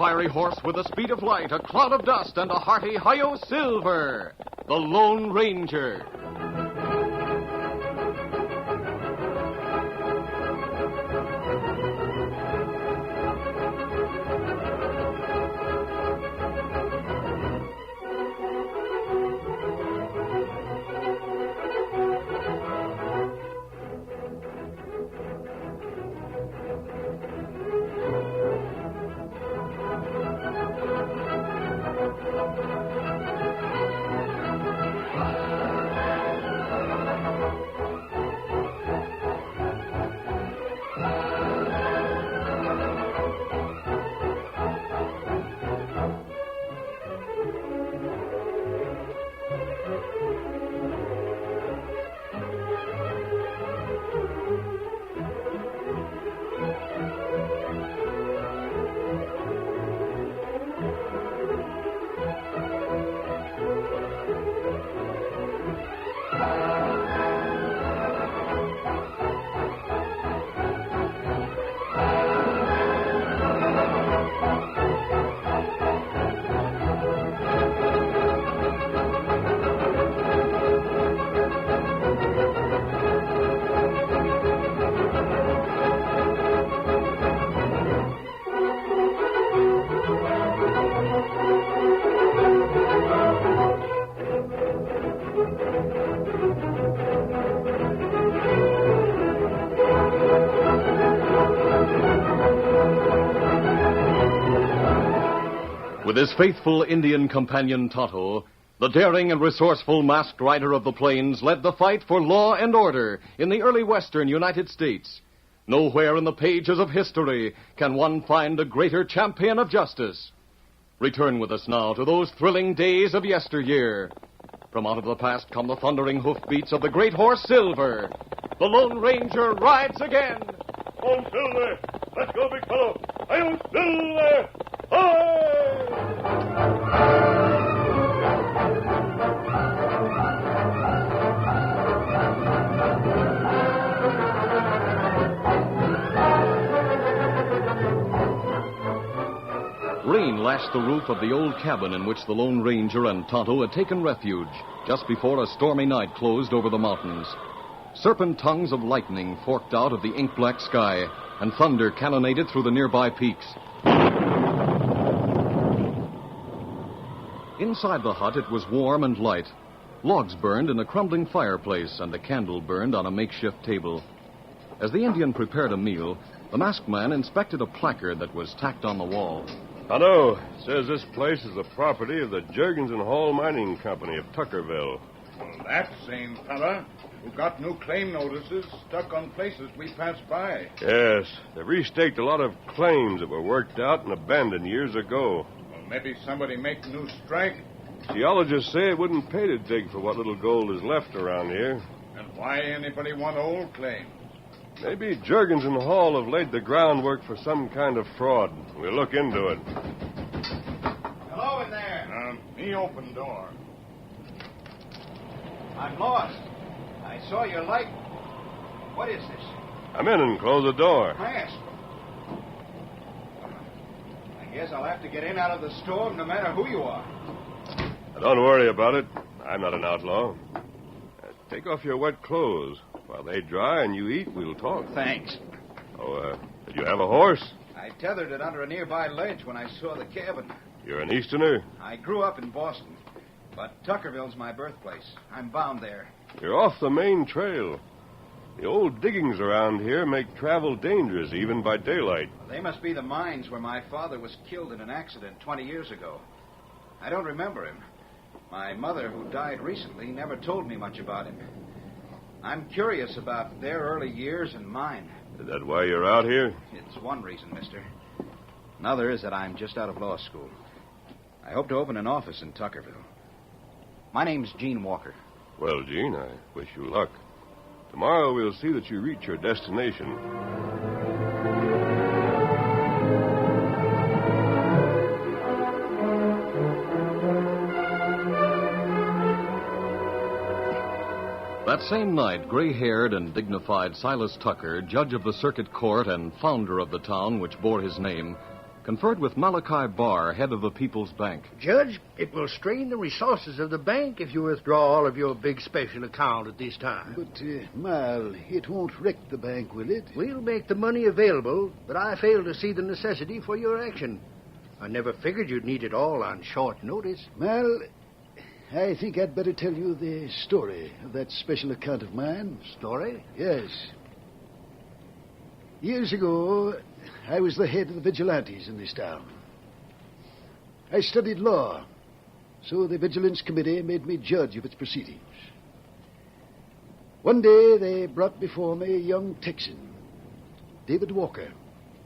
fiery horse with the speed of light, a cloud of dust, and a hearty Hi-Yo Silver, the Lone Ranger. With his faithful Indian companion Tonto, the daring and resourceful masked rider of the plains led the fight for law and order in the early western United States. Nowhere in the pages of history can one find a greater champion of justice. Return with us now to those thrilling days of yesteryear. From out of the past come the thundering hoofbeats of the great horse Silver. The Lone Ranger rides again. On Silver! Let's go, big fellow! I'm Silver! Hi! Rain lashed the roof of the old cabin in which the Lone Ranger and Tonto had taken refuge just before a stormy night closed over the mountains. Serpent tongues of lightning forked out of the ink-black sky, and thunder cannonaded through the nearby peaks. Inside the hut, it was warm and light. Logs burned in a crumbling fireplace, and a candle burned on a makeshift table. As the Indian prepared a meal, the masked man inspected a placard that was tacked on the wall. Tonto, it says this place is the property of the Jurgens and Hall Mining Company of Tuckerville. Well, that same fella who got new claim notices stuck on places we passed by. Yes, they restaked a lot of claims that were worked out and abandoned years ago. Well, maybe somebody make a new strike. Geologists say it wouldn't pay to dig for what little gold is left around here. And why anybody want old claims? Maybe Jurgens and Hall have laid the groundwork for some kind of fraud. We'll look into it. Hello in there. Me open door. I'm lost. I saw your light. What is this? Come in and close the door. Mask. I guess I'll have to get in out of the storm no matter who you are. Don't worry about it. I'm not an outlaw. Take off your wet clothes. While they dry and you eat, we'll talk. Thanks. Oh, did you have a horse? I tethered it under a nearby ledge when I saw the cabin. You're an Easterner? I grew up in Boston, but Tuckerville's my birthplace. I'm bound there. You're off the main trail. The old diggings around here make travel dangerous, even by daylight. They must be the mines where my father was killed in an accident 20 years ago. I don't remember him. My mother, who died recently, never told me much about him. I'm curious about their early years and mine. Is that why you're out here? It's one reason, mister. Another is that I'm just out of law school. I hope to open an office in Tuckerville. My name's Gene Walker. Well, Gene, I wish you luck. Tomorrow we'll see that you reach your destination. That same night, gray-haired and dignified Silas Tucker, judge of the circuit court and founder of the town which bore his name, conferred with Malachi Barr, head of the People's Bank. Judge, it will strain the resources of the bank if you withdraw all of your big special account at this time. But, Mal, it won't wreck the bank, will it? We'll make the money available, but I fail to see the necessity for your action. I never figured you'd need it all on short notice. Mal, I think I'd better tell you the story of that special account of mine. Story? Yes. Years ago, I was the head of the vigilantes in this town. I studied law, so the Vigilance Committee made me judge of its proceedings. One day, they brought before me a young Texan, David Walker,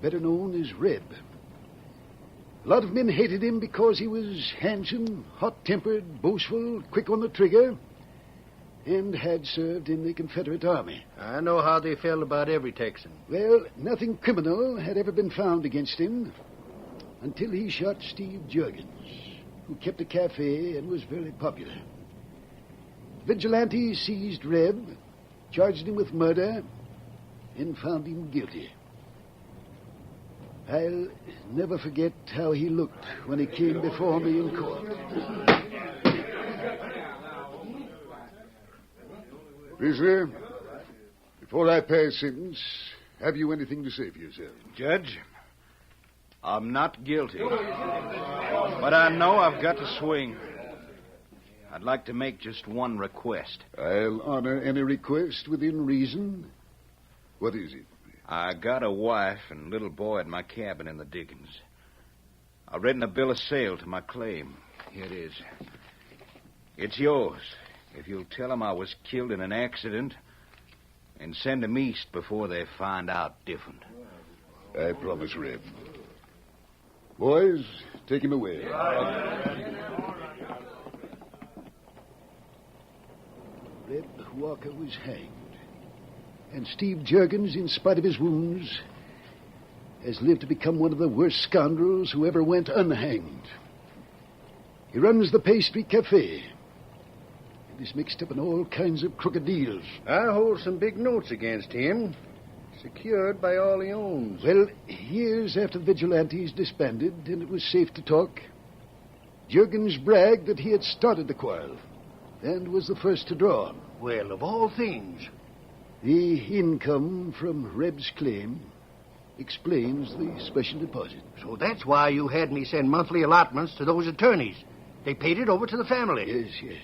better known as Reb. A lot of men hated him because he was handsome, hot-tempered, boastful, quick on the trigger, and had served in the Confederate Army. I know how they felt about every Texan. Well, nothing criminal had ever been found against him until he shot Steve Juergens, who kept a cafe and was very popular. Vigilantes seized Reb, charged him with murder, and found him guilty. I'll never forget how he looked when he came before me in court. Prisoner, before I pass sentence, have you anything to say for yourself? Judge, I'm not guilty. But I know I've got to swing. I'd like to make just one request. I'll honor any request within reason. What is it? I got a wife and little boy at my cabin in the diggings. I've written a bill of sale to my claim. Here it is. It's yours, if you'll tell them I was killed in an accident and send them east before they find out different. I promise, Reb. Boys, take him away. Reb Walker was hanged. And Steve Juergens, in spite of his wounds, has lived to become one of the worst scoundrels who ever went unhanged. He runs the Pay Street Cafe. And is mixed up in all kinds of crooked deals. I hold some big notes against him, secured by all he owns. Well, years after the vigilantes disbanded and it was safe to talk, Juergens bragged that he had started the quarrel and was the first to draw. Well, of all things. The income from Reb's claim explains the special deposit. So that's why you had me send monthly allotments to those attorneys. They paid it over to the family. Yes, yes.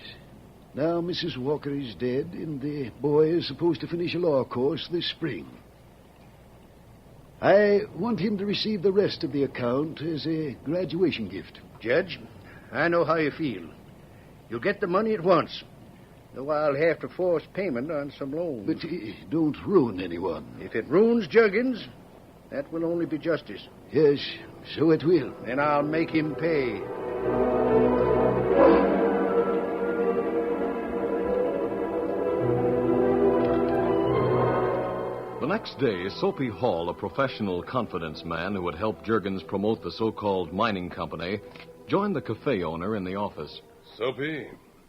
Now Mrs. Walker is dead, and the boy is supposed to finish a law course this spring. I want him to receive the rest of the account as a graduation gift. Judge, I know how you feel. You'll get the money at once, though I'll have to force payment on some loans. But don't ruin anyone. If it ruins Juergens, that will only be justice. Yes, so it will. Then I'll make him pay. The next day, Soapy Hall, a professional confidence man who had helped Juergens promote the so-called mining company, joined the cafe owner in the office. Soapy,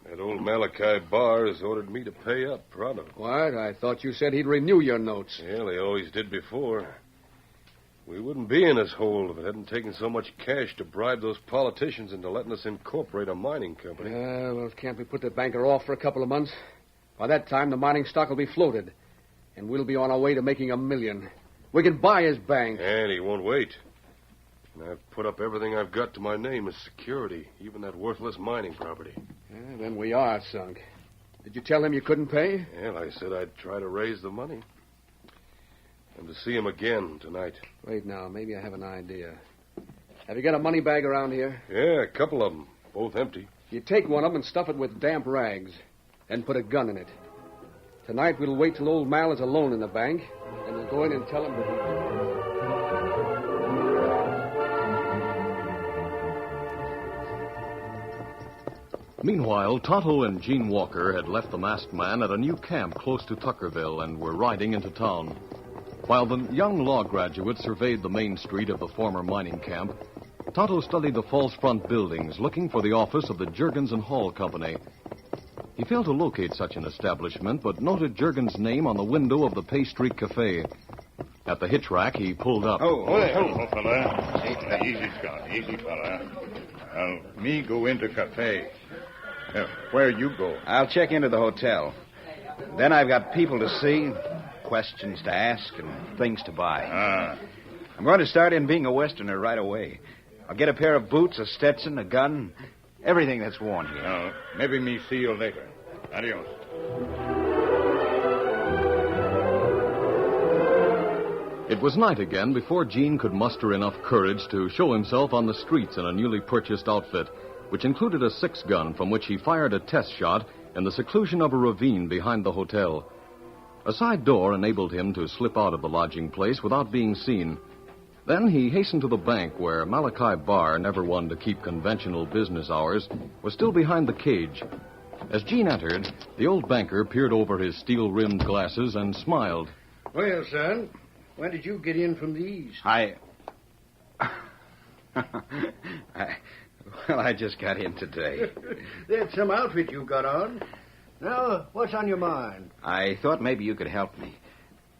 that old Malachi Barr has ordered me to pay up pronto. What? I thought you said he'd renew your notes. Well, he always did before. We wouldn't be in this hole if it hadn't taken so much cash to bribe those politicians into letting us incorporate a mining company. Well, can't we put the banker off for a couple of months? By that time, the mining stock will be floated, and we'll be on our way to making $1 million. We can buy his bank. And he won't wait. And I've put up everything I've got to my name as security, even that worthless mining property. Yeah, then we are sunk. Did you tell him you couldn't pay? Well, I said I'd try to raise the money. And to see him again tonight. Wait now, maybe I have an idea. Have you got a money bag around here? Yeah, a couple of them, both empty. You take one of them and stuff it with damp rags, then put a gun in it. Tonight we'll wait till old Mal is alone in the bank, and we'll go in and tell him that Meanwhile, Tonto and Gene Walker had left the masked man at a new camp close to Tuckerville and were riding into town. While the young law graduate surveyed the main street of the former mining camp, Tonto studied the false front buildings, looking for the office of the Juergens and Hall Company. He failed to locate such an establishment, but noted Juergens' name on the window of the Pay Street Cafe. At the hitch rack, he pulled up. Oh, fella. Easy, Scott. Easy, fella. Me go into cafe. Where you go? I'll check into the hotel. Then I've got people to see, questions to ask, and things to buy. I'm going to start in being a Westerner right away. I'll get a pair of boots, a Stetson, a gun, everything that's worn here. Maybe me see you later. Adios. It was night again before Gene could muster enough courage to show himself on the streets in a newly purchased outfit, which included a 6-gun from which he fired a test shot in the seclusion of a ravine behind the hotel. A side door enabled him to slip out of the lodging place without being seen. Then he hastened to the bank where Malachi Barr, never one to keep conventional business hours, was still behind the cage. As Gene entered, the old banker peered over his steel-rimmed glasses and smiled. Well, son, when did you get in from the east? I just got in today. That's some outfit you got on. Now, what's on your mind? I thought maybe you could help me.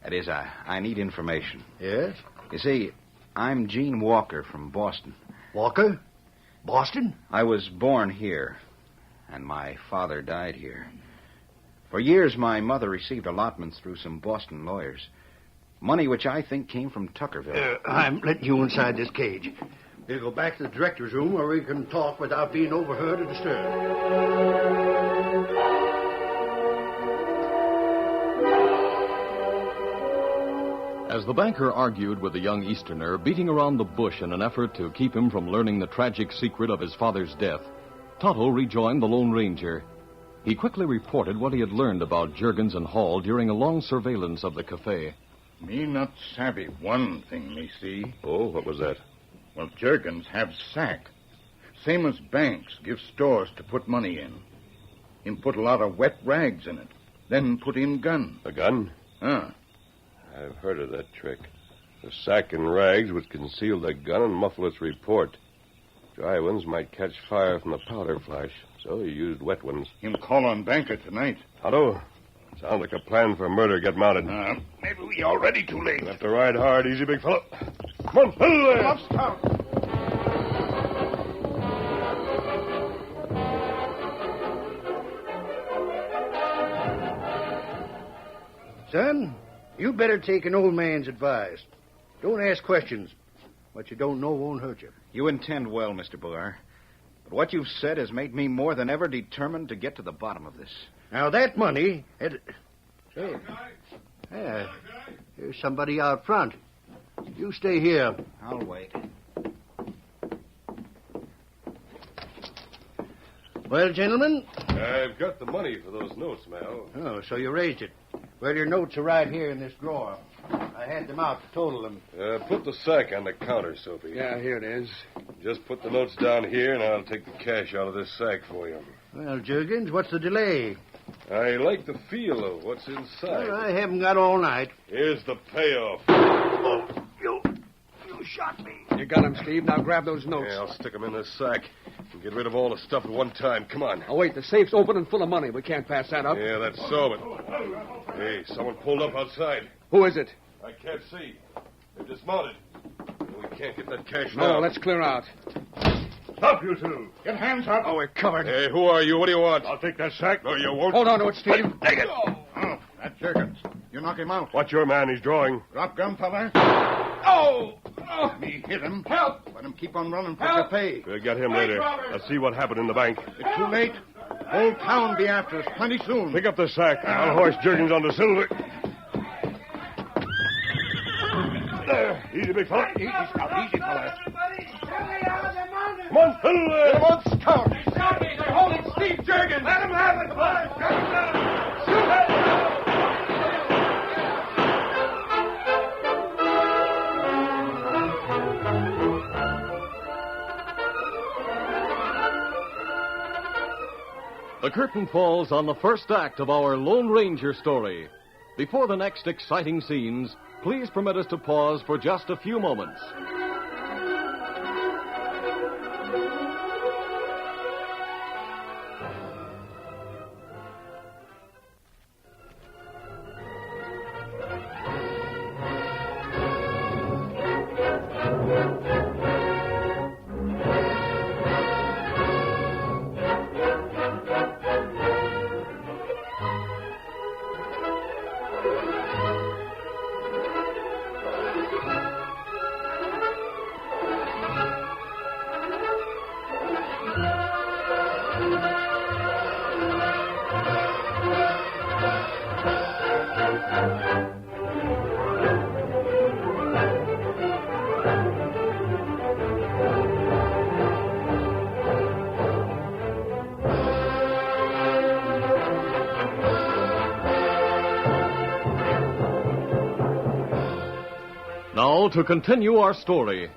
That is, I need information. Yes? You see, I'm Gene Walker from Boston. Walker? Boston? I was born here, and my father died here. For years, my mother received allotments through some Boston lawyers. Money which I think came from Tuckerville. I'm letting you inside this cage. We'll go back to the director's room where we can talk without being overheard or disturbed. As the banker argued with the young Easterner, beating around the bush in an effort to keep him from learning the tragic secret of his father's death, Tonto rejoined the Lone Ranger. He quickly reported what he had learned about Juergens and Hall during a long surveillance of the cafe. Me not savvy one thing, me see. Oh, what was that? Well, Juergens have sack. Same as banks give stores to put money in. Him put a lot of wet rags in it. Then put in gun. A gun? I've heard of that trick. The sack and rags would conceal the gun and muffle its report. Dry ones might catch fire from the powder flash, so he used wet ones. Him call on banker tonight. Tonto, sounds like a plan for murder. Get mounted. Maybe we already too late. You have to ride hard. Easy, big fellow. Come on, pull there. Up, Scout. Son, you better take an old man's advice. Don't ask questions. What you don't know won't hurt you. You intend well, Mr. Barr. But what you've said has made me more than ever determined to get to the bottom of this. Now, that money... Say, yeah, here's somebody out front. You stay here. I'll wait. Well, gentlemen? I've got the money for those notes, Mal. Oh, so you raised it. Well, your notes are right here in this drawer. I had them out to total them. Put the sack on the counter, Sophie. Yeah, here it is. Just put the notes down here, and I'll take the cash out of this sack for you. Well, Juergens, what's the delay? I like the feel of what's inside. Well, I haven't got all night. Here's the payoff. Oh, you shot me. You got him, Steve. Now grab those notes. Yeah, I'll stick them in this sack and get rid of all the stuff at one time. Come on. Oh, wait, the safe's open and full of money. We can't pass that up. Yeah, that's so, but... Hey, someone pulled up outside. Who is it? I can't see. They're dismounted. We can't get that cash No, now. let's clear out. Stop, you two. Get hands up. Oh, we're covered. Hey, who are you? What do you want? I'll take that sack. No, you won't. Hold on to it, Steve. Take it. Oh, that's Juergens. You knock him out. What's your man? He's drawing. Drop gun, fella. Oh! Me hit him. Help! Let him keep on running for Help! cafe. We'll get him later. I'll see what happened in the bank. It's too late. Whole town be after us plenty soon. Pick up the sack. I'll horse Juergens on the silver. There. Easy, big fella. Easy, Scout. Easy, fella. Come on, fiddle there. Come on, Scout. They're holding Steve Juergens. Let him have it, boys. The curtain falls on the first act of our Lone Ranger story. Before the next exciting scenes, please permit us to pause for just a few moments. now to continue our story.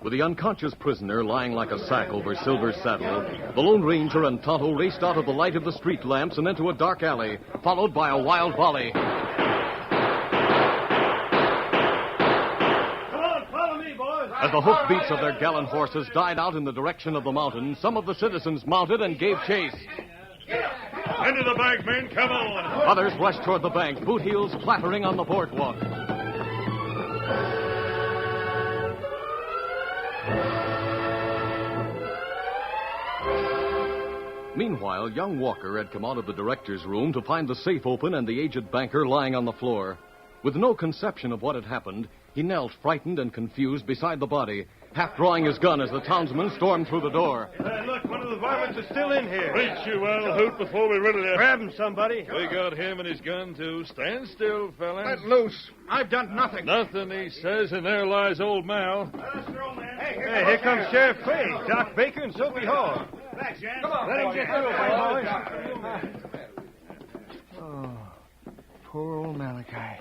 With the unconscious prisoner lying like a sack over Silver's saddle, the Lone Ranger and Tonto raced out of the light of the street lamps and into a dark alley, followed by a wild volley. Come on, follow me, boys. As the hoofbeats of their gallant horses died out in the direction of the mountain, some of the citizens mounted and gave chase. Into the bank, men, come on. Others rushed toward the bank, boot heels clattering on the boardwalk. Meanwhile, young Walker had come out of the director's room to find the safe open and the aged banker lying on the floor. With no conception of what had happened, he knelt, frightened and confused, beside the body, half drawing his gun as the townsman stormed through the door. Look, one of the varmints is still in here. Reach you well, Hoot, before we rid of this. Grab him, somebody. We got him and his gun, too. Stand still, fella. Let loose. I've done nothing. Nothing, he says, and there lies old Mal. Hey, here comes Sheriff Clay, Doc Baker, and Soapy Hall. Thanks, Jan. Come on, let him get through, boys. Oh, poor old Malachi.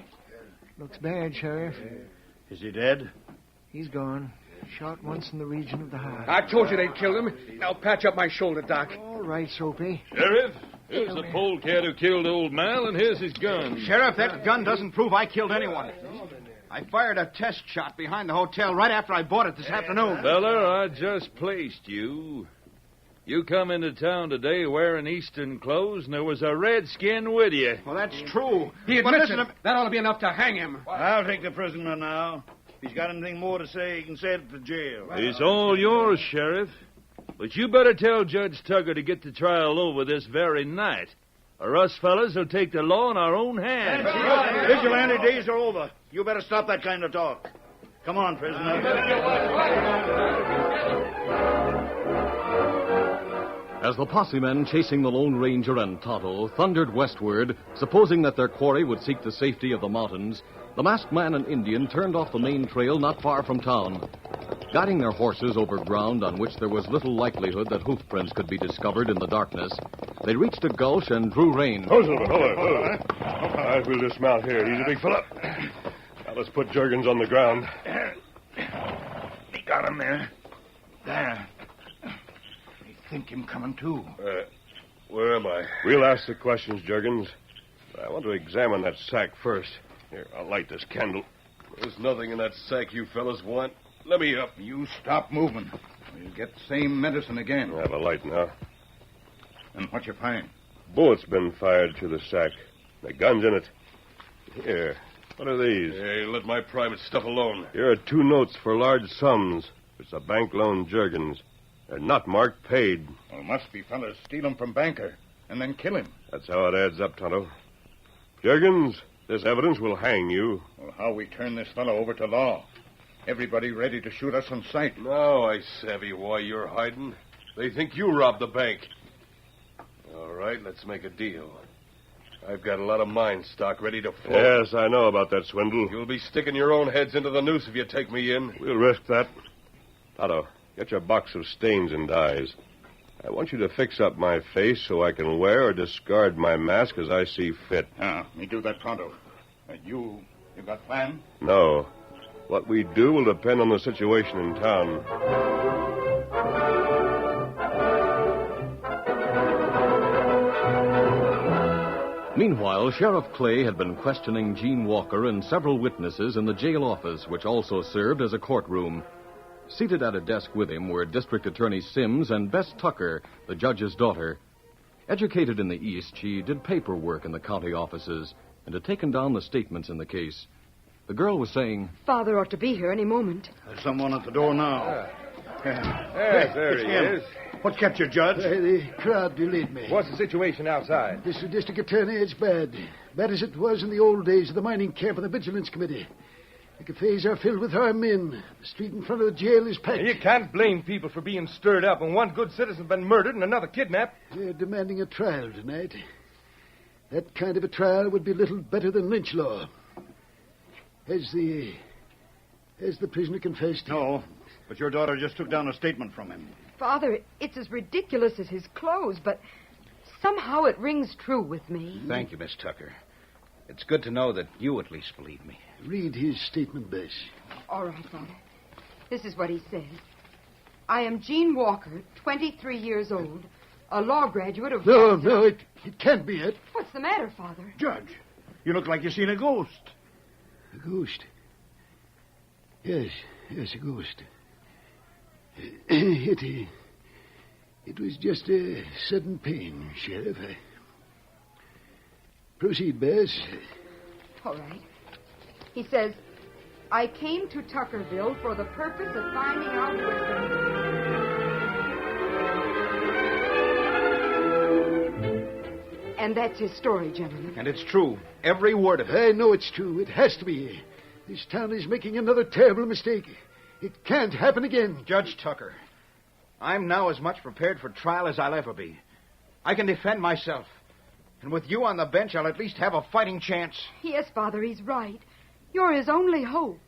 Looks bad, Sheriff. Is he dead? He's gone. Shot once in the region of the heart. I told you they'd killed him. Now patch up my shoulder, Doc. All right, Soapy. Sheriff, here's the polecat who killed old Mal, and here's his gun. Sheriff, that gun doesn't prove I killed anyone. I fired a test shot behind the hotel right after I bought it this afternoon. Fella, I just placed you. You come into town today wearing Eastern clothes, and there was a redskin with you. Well, that's true. He admits it. That ought to be enough to hang him. I'll take the prisoner now. If he's got anything more to say, he can say it at the jail. It's all yours, Sheriff. But you better tell Judge Tugger to get the trial over this very night, or us fellas will take the law in our own hands. Vigilante days are over. You better stop that kind of talk. Come on, prisoner. As the posse men chasing the Lone Ranger and Tonto thundered westward, supposing that their quarry would seek the safety of the mountains, the masked man and Indian turned off the main trail not far from town. Guiding their horses over ground on which there was little likelihood that hoof prints could be discovered in the darkness, they reached a gulch and drew rein. Hold on. We'll dismount here. He's a big fella. Now let's put Juergens on the ground. He got him there. There. I think him coming, too. Where am I? We'll ask the questions, Juergens. But I want to examine that sack first. Here, I'll light this candle. There's nothing in that sack you fellas want. Let me up. You stop moving. You'll get the same medicine again. I have a light now. And what you find? Bullets been fired through the sack. The gun's in it. Here. What are these? Hey, let my private stuff alone. Here are 2 notes for large sums. It's a bank loan, Juergens. They're not marked paid. Well, must be fellas steal him from banker and then kill him. That's how it adds up, Tonto. Juergens, this evidence will hang you. Well, how we turn this fellow over to law? Everybody ready to shoot us on sight. Now I savvy why you're hiding. They think you robbed the bank. All right, let's make a deal. I've got a lot of mine stock ready to float. Yes, I know about that swindle. You'll be sticking your own heads into the noose if you take me in. We'll risk that. Tonto, get your box of stains and dyes. I want you to fix up my face so I can wear or discard my mask as I see fit. Me do that pronto. You got plan? No. What we do will depend on the situation in town. Meanwhile, Sheriff Clay had been questioning Gene Walker and several witnesses in the jail office, which also served as a courtroom. Seated at a desk with him were District Attorney Sims and Bess Tucker, the judge's daughter. Educated in the East, she did paperwork in the county offices and had taken down the statements in the case. The girl was saying, Father ought to be here any moment. There's someone at the door now. Yes, there he is. What kept you, Judge? The crowd delayed me. What's the situation outside? Mr. District Attorney, it's bad. Bad as it was in the old days of the mining camp and the Vigilance Committee. The cafes are filled with armed men. The street in front of the jail is packed. You can't blame people for being stirred up when one good citizen's been murdered and another kidnapped. They're demanding a trial tonight. That kind of a trial would be little better than lynch law. Has the prisoner confessed? No, but your daughter just took down a statement from him. Father, it's as ridiculous as his clothes, but somehow it rings true with me. Thank you, Miss Tucker. It's good to know that you at least believe me. Read his statement, Bess. All right, Father. This is what he says. I am Jean Walker, 23 years old, a law graduate of... No, it can't be it. What's the matter, Father? Judge, you look like you've seen a ghost. A ghost? Yes, a ghost. It was just a sudden pain, Sheriff. Proceed, Bess. All right. He says, I came to Tuckerville for the purpose of finding out who has been... And that's his story, gentlemen. And it's true. Every word of it. I know it's true. It has to be. This town is making another terrible mistake. It can't happen again. Judge Tucker, I'm now as much prepared for trial as I'll ever be. I can defend myself. And with you on the bench, I'll at least have a fighting chance. Yes, Father, he's right. You're his only hope.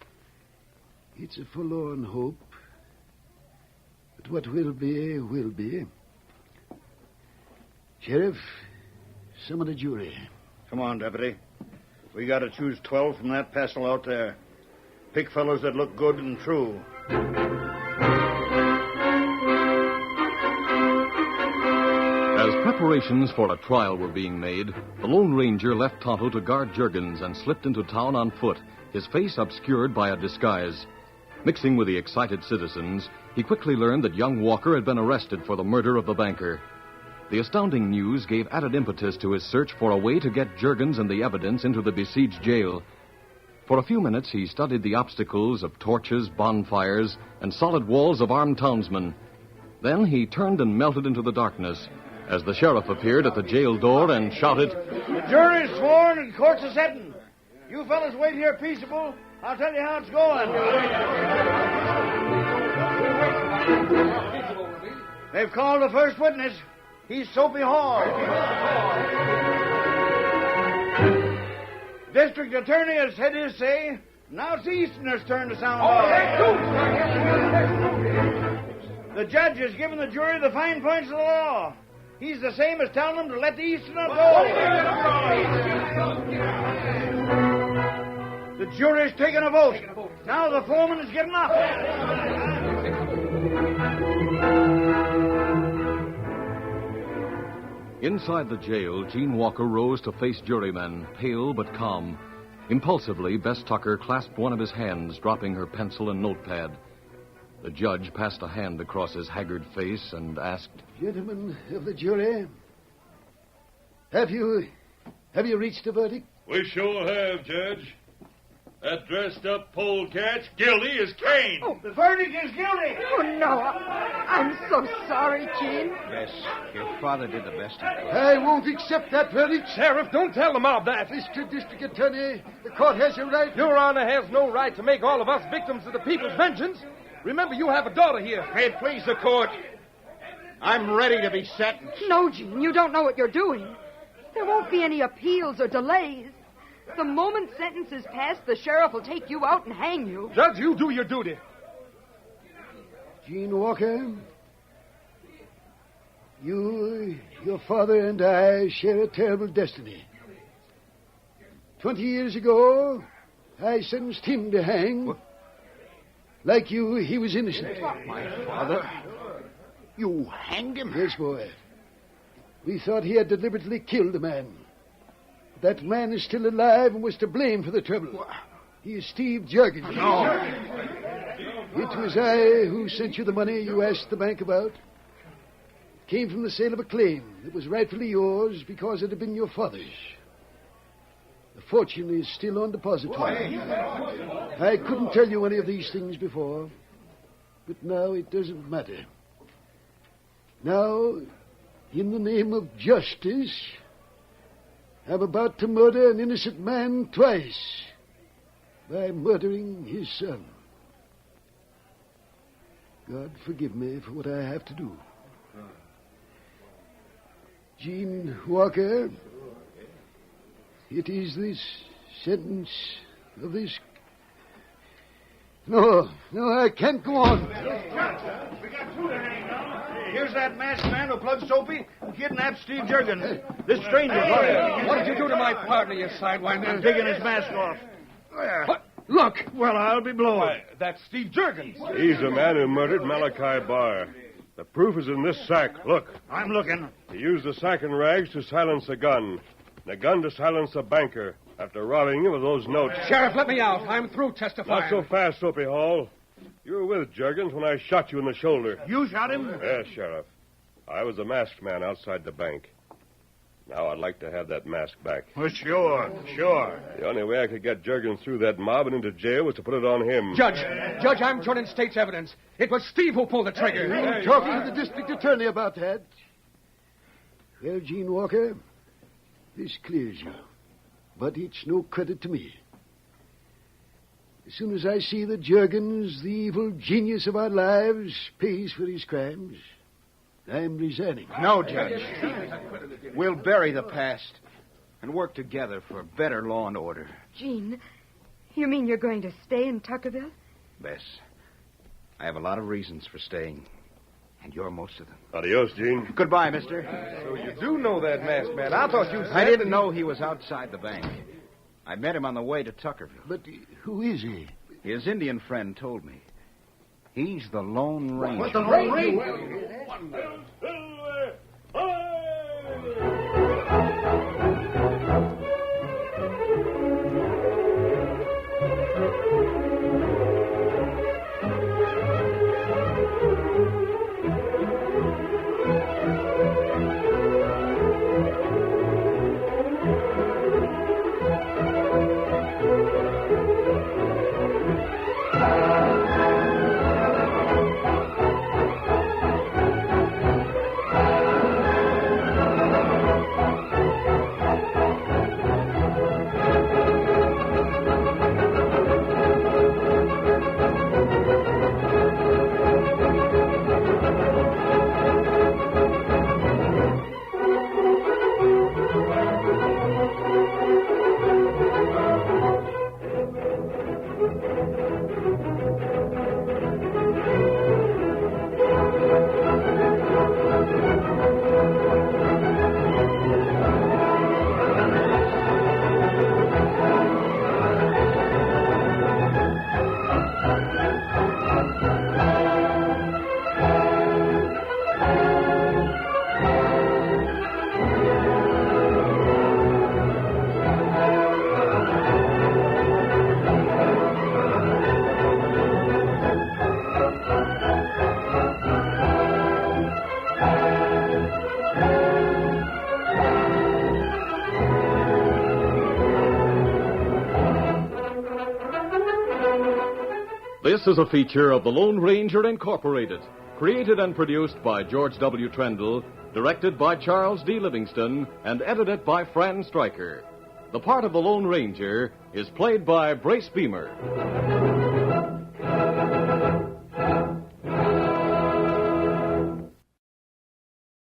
It's a forlorn hope. But what will be, will be. Sheriff, summon a jury. Come on, Deputy. We got to choose 12 from that passel out there. Pick fellows that look good and true. As preparations for a trial were being made, the Lone Ranger left Tonto to guard Juergens and slipped into town on foot, his face obscured by a disguise. Mixing with the excited citizens, he quickly learned that young Walker had been arrested for the murder of the banker. The astounding news gave added impetus to his search for a way to get Juergens and the evidence into the besieged jail. For a few minutes, he studied the obstacles of torches, bonfires, and solid walls of armed townsmen. Then he turned and melted into the darkness as the sheriff appeared at the jail door and shouted, The jury's sworn and court's a setting. You fellas wait here peaceable. I'll tell you how it's going. They've called the first witness. He's Soapy Hall. District attorney has said his say. Now it's the Easterner's turn to sound off. The judge has given the jury the fine points of the law. He's the same as telling them to let the Easterner go. The jury's taking a vote. Now the foreman is getting up. Inside the jail, Jean Walker rose to face jurymen, pale but calm. Impulsively, Bess Tucker clasped one of his hands, dropping her pencil and notepad. The judge passed a hand across his haggard face and asked, Gentlemen of the jury, have you reached a verdict? We sure have, Judge. That dressed-up polecat, guilty as Cain. Oh, the verdict is guilty. Oh, no. I'm so sorry, Jean. Yes, your father did the best he could. I won't accept that verdict. Sheriff, don't tell the mob that. Mr. District Attorney, the court has your right. Your Honor has no right to make all of us victims of the people's vengeance. Remember, you have a daughter here. May it please the court. I'm ready to be sentenced. No, Jean, you don't know what you're doing. There won't be any appeals or delays. The moment sentence is passed, the sheriff will take you out and hang you. Judge, you do your duty. Jean Walker, you, your father, and I share a terrible destiny. 20 years ago, I sentenced him to hang. What? Like you, he was innocent. My father? You hanged him? Yes, boy. We thought he had deliberately killed a man. That man is still alive and was to blame for the trouble. He is Steve Juergens. No. It was I who sent you the money you asked the bank about. It came from the sale of a claim that was rightfully yours because it had been your father's. The fortune is still on depository. I couldn't tell you any of these things before, but now it doesn't matter. Now, in the name of justice, I'm about to murder an innocent man twice by murdering his son. God forgive me for what I have to do. Jean Walker, it is this sentence of this... No, I can't go on. We got two to hang now. Here's that masked man who plugged Soapy and kidnapped Steve Juergens. This stranger. What did you do to my partner, you sidewinder? I'm taking his mask off. What? Look! Well, I'll be blowed. Why, that's Steve Jurgens. He's the man who murdered Malachi Barr. The proof is in this sack. Look. I'm looking. He used the sack and rags to silence a gun. And a gun to silence a banker after robbing him of those notes. Sheriff, let me out. I'm through testifying. Not so fast, Soapy Hall. You were with Jurgens when I shot you in the shoulder. You shot him? Yes, Sheriff. I was the masked man outside the bank. Now I'd like to have that mask back. Well, sure. The only way I could get Jurgens through that mob and into jail was to put it on him. Judge, I'm joining state's evidence. It was Steve who pulled the trigger. You're talking to the district attorney about that. Well, Gene Walker, this clears you. But it's no credit to me. As soon as I see that Jurgens, the evil genius of our lives, pays for his crimes, I'm resigning. No, Judge. We'll bury the past and work together for better law and order. Gene, you mean you're going to stay in Tuckerville? Bess, I have a lot of reasons for staying, and you're most of them. Adios, Gene. Goodbye, mister. So you do know that masked man. I thought you said... I didn't know he was outside the bank. I met him on the way to Tuckerville. But who is he? His Indian friend told me. He's the Lone Ranger. What, the Lone Ranger? This is a feature of the Lone Ranger Incorporated, created and produced by George W. Trendle, directed by Charles D. Livingston, and edited by Fran Stryker. The part of the Lone Ranger is played by Brace Beamer.